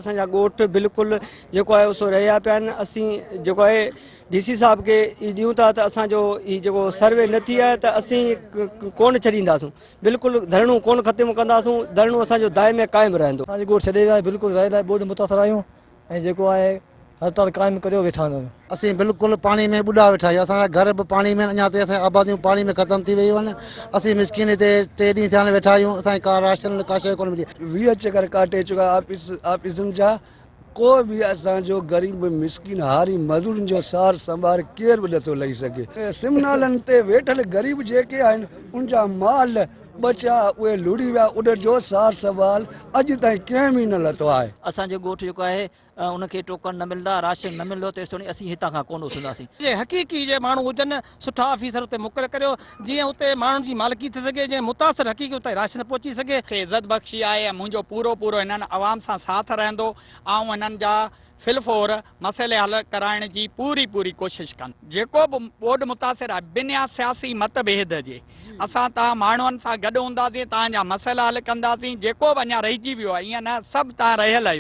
असांजा ॻोठ बिल्कुलु जेको आहे सो रहिया पिया आहिनि। असीं जेको आहे DC साहब खे ॾियूं था त असांजो ई जेको सर्वे न थी आहे त असीं कोन छॾींदासूं, बिल्कुलु धरणो कोन ख़तमु कंदासूं, धरणो असांजो दाइम क़ाइमु रहंदो। असांजे ॻोठ छॾे विया बिल्कुलु रहे लाइ बोर्ड मुतासिर आहियूं ऐं जेको आहे हड़ताल क़ाइमु करियो वेठा आहियूं। असीं बिल्कुलु पाणी में ॿुॾा वेठा आहियूं, असांजा घर बि पाणी में, अञा ताईं असांजी आबादियूं पाणी में ख़तमु थी वियूं आहिनि। असीं मिसकिन हिते 3 ॾींहं थियण वेठा आहियूं, असांखे का राशन का शइ कोन मिली। 20 चक्कर काटे चुका ऑफिसुनि जा, को बि असांजो ग़रीब मिसकिन हारी मज़दूरनि जो सार संभार केरु बि नथो लही सघे। सिमनालनि ते वेठल ग़रीब जेके आहिनि उनजा माल बचा उहे लुड़ी विया, उन जो सार संभाल अॼु ताईं कंहिं बि न लथो आहे। असांजो ॻोठ जेको आहे उनखे टोकन न मिलंदा, राशन न मिलंदो, तेसिताईं असीं हितां खां कोन उथंदासीं। जे हक़ीक़ी जे माण्हू हुजनि सुठा ऑफिसर उते मुक़ररु करियो, जीअं उते माण्हुनि जी मालिकी थी सघे, जीअं मुतासिर हक़ीक़ी उते राशन पहुची सघे। इज़त बख़्शी आहे ऐं मुंहिंजो पूरो हिननि आवाम सां साथ रहंदो ऐं हिननि जा फिलफोर मसइले हल कराइण जी पूरी कोशिशि कनि। जेको बि बोर्ड मुतासिर आहे बिना सियासी मतभेद जे असां तव्हां माण्हुनि सां गॾु हूंदासीं, तव्हांजा मसइला हल कंदासीं। जेको बि अञा रहिजी वियो आहे ईअं न, सभु तव्हां रहियल आहियो।